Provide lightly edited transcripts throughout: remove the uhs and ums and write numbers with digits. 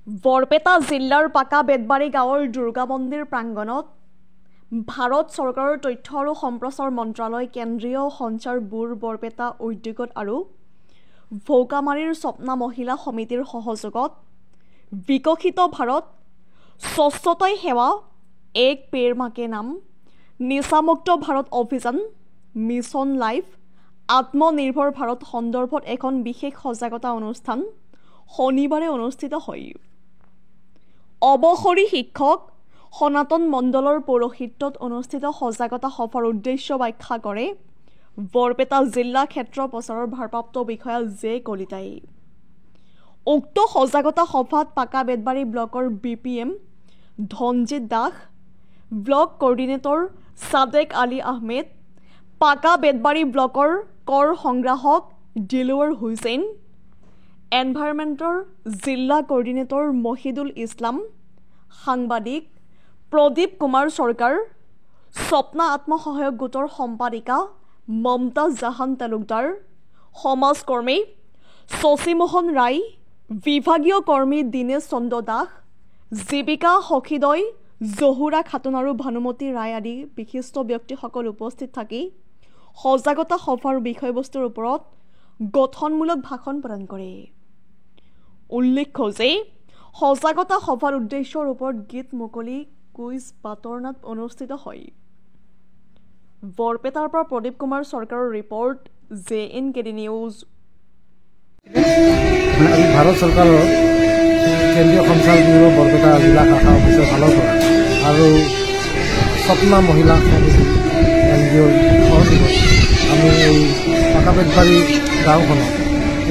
বৰপেটা জিলাৰ পাকা বেতবাৰী গাঁৱৰ দুৰ্গা মন্দিৰ প্ৰাংগণত ভাৰত চৰকাৰৰ তথ্য আৰু সম্প্ৰচাৰ মন্ত্ৰালয়, কেন্দ্ৰীয় সঞ্চাৰ ব্যুৰ, বৰপেটা উদ্যোগত আৰু ভৌকামাৰীৰ স্বপ্না মহিলা সমিতিৰ সহযোগত বিকশিত ভাৰত স্বচ্ছতাই সেৱা এক পেৰ মাকে নাম নিচামুক্ত ভাৰত অভিযান মিছন লাইফ আত্মনিৰ্ভৰ ভাৰত সন্দৰ্ভত এখন বিশেষ সজাগতা অনুষ্ঠান শনিবাৰে অনুষ্ঠিত হয়। অৱসৰী শিক্ষক সনাতন মণ্ডলৰ পৌৰোহিত্যত অনুষ্ঠিত সজাগতা সভাৰ উদ্দেশ্য ব্যাখ্যা কৰে বৰপেটা জিলা ক্ষেত্ৰ প্ৰচাৰৰ ভাৰপ্ৰাপ্ত বিষয়া জে কলিতাই। উক্ত সজাগতা সভাত পাকা বেতবাৰী ব্লকৰ BPM Dhanjit Das, block coordinator Sadek Ali Ahmed, পাকা বেতবাৰী ব্লকৰ কৰ সংগ্ৰাহক দিলৱাৰ হুছেইন, এনভাইৰনমেণ্টৰ জিলা কোঅৰ্ডিনেটৰ মহিদুল ইছলাম, সাংবাদিক প্ৰদীপ কুমাৰ চৰকাৰ, স্বপ্না আত্মসহায়ক গোটৰ সম্পাদিকা মমতাজ জাহান তালুকদাৰ, সমাজকৰ্মী শশীমোহন ৰায়, বিভাগীয় কৰ্মী দীনেশ চন্দ্ৰ দাস, জীৱিকা সখীদ্বয় জহুৰা খাতুন আৰু ভানুমতী ৰায় আদি বিশিষ্ট ব্যক্তিসকল উপস্থিত থাকি সজাগতা সভাৰ বিষয়বস্তুৰ ওপৰত গঠনমূলক ভাষণ প্ৰদান কৰে। উল্লেখ্য যে সজাগতা সভাৰ উদ্দেশ্যৰ ওপৰত গীত মুকলি কুইজ বাতৰনাট অনুষ্ঠিত হয়। বৰপেটাৰ পৰা প্ৰদীপ কুমাৰ চৰকাৰৰ ৰিপৰ্ট JNKD নিউজ। ভাৰত চৰকাৰৰ কেন্দ্ৰীয় সঞ্চাৰ ব্যুৰ বৰপেটা জিলা শাখা অফিচৰ ফালৰ পৰা আৰু স্বপ্না মহিলা সমিতি NGOৰ সহযোগত আমি এই পাকা বেতবাৰী গাঁওখনত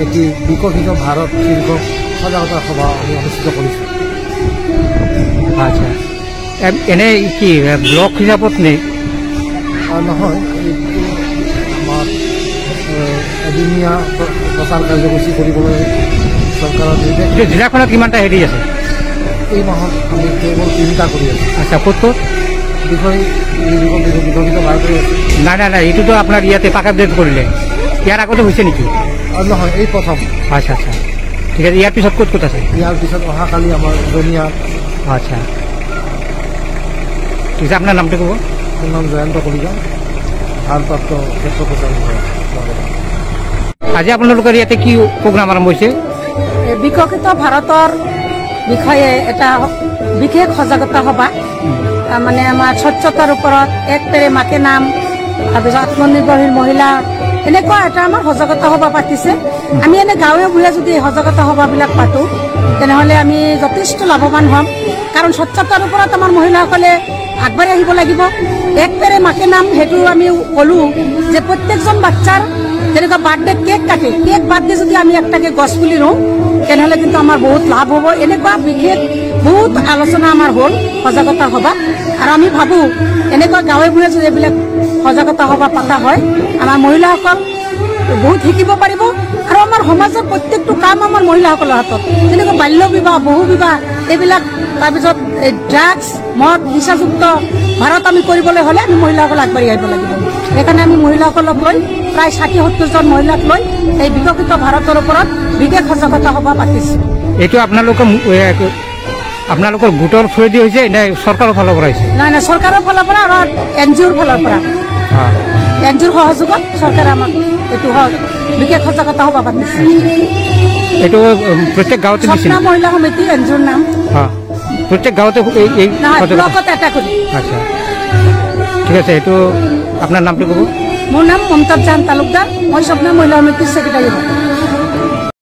এটি বিকশিত ভাৰত শীৰ্ষক সজাগতা সভা আমি অনুষ্ঠিত কৰিছোঁ। আচ্ছা, এনে কি ব্লক হিচাপত নে? নহয়, এইটো আমাৰ এদিনীয়া প্ৰচাৰ কাৰ্যসূচী কৰিবলৈ চৰকাৰৰ নিৰ্দেশ। জিলাখনত কিমানটা হেৰি আছে? এই মাহত আমি কেৱল 3টা কৰি আছোঁ। আচ্ছা, ক'ত বিষয় বিকশিত ভাৰতৰ আছে? নাই, এইটোতো আপোনাৰ ইয়াতে পাকা বেত কৰিলে, ইয়াৰ আগতে হৈছে নেকি? নহয়, এই প্ৰথম। আচ্ছা, ঠিক আছে। ইয়াৰ পিছত ক'ত আছে? ইয়াৰ পিছত অহাকালি আমাৰ উজনীয়া। আচ্ছা, ঠিক আছে। আপোনাৰ নামটো ক'ব? মোৰ নাম জয়ন্ত কলিতা, ভাৰপ্ৰাপ্ত ক্ষেত্ৰ প্ৰচাৰ বিষয়া। আজি আপোনালোকৰ ইয়াতে কি প্ৰগ্ৰাম আৰম্ভ হৈছে? বিকশিত ভাৰতৰ বিষয়ে এটা বিশেষ সজাগতা সভা, মানে আমাৰ স্বচ্ছতাৰ ওপৰত এক পেৰে মাকে নাম, তাৰপিছত আত্মনিৰ্ভৰশীল মহিলা, এনেকুৱা এটা আমাৰ সজাগতা সভা পাতিছে। আমি এনে গাঁৱে ভূঞে যদি সজাগতা সভাবিলাক পাতোঁ তেনেহ'লে আমি যথেষ্ট লাভৱান হ'ম, কাৰণ স্বচ্ছতাৰ ওপৰত আমাৰ মহিলাসকলে আগবাঢ়ি আহিব লাগিব। এক পেৰে মাকে নাম, সেইটো আমি ক'লোঁ যে প্ৰত্যেকজন বাচ্চাৰ যেনেকুৱা বাৰ্থডে কেক কাটে, কেক বাদ দি যদি আমি একটাকে গছ পুলি ৰুওঁ তেনেহ'লে কিন্তু আমাৰ বহুত লাভ হ'ব। এনেকুৱা বিশেষ বহুত আলোচনা আমাৰ হ'ল সজাগতা সভা, আৰু আমি ভাবোঁ এনেকুৱা গাঁৱে ভূঞে যদি এইবিলাক সজাগতা সভা পতা হয় আমাৰ মহিলাসকল বহুত শিকিব পাৰিব, আৰু আমাৰ সমাজৰ প্ৰত্যেকটো কাম আমাৰ মহিলাসকলৰ হাতত, যেনেকৈ বাল্য বিবাহ, বহু বিবাহ, এইবিলাক, তাৰপিছত ড্ৰাগছ, মদ, নিচাযুক্ত ভাৰত আমি কৰিবলৈ হ'লে আমি মহিলাসকল আগবাঢ়ি আহিব লাগিব। সেইকাৰণে আমি মহিলাসকলক লৈ প্ৰায় 60-70 জন মহিলাক লৈ এই বিকশিত ভাৰতৰ ওপৰত বিশেষ সজাগতা সভা পাতিছোঁ। এইটো আপোনালোকৰ গোটৰ থ্ৰুৱেদি হৈছে নে চৰকাৰৰ ফালৰ পৰা হৈছে? নাই, চৰকাৰৰ ফালৰ পৰা আৰু NGOৰ ফালৰ পৰা, NGOৰ সহযোগত চৰকাৰে আমাক এইটো বিশেষ সজাগতা সভা পাতিছে। এইটো প্ৰত্যেক গাঁৱতে স্বপ্না মহিলা সমিতি NGOৰ নাম। প্ৰত্যেক গাঁৱতে ব্লকত এটা কৰি। আচ্ছা, ঠিক আছে। এইটো আপোনাৰ নামটো ক'ব? মোৰ নাম মমতাজ জাহান তালুকদাৰ, মই স্বপ্না মহিলা সমিতিৰ ছেক্ৰেটাৰী।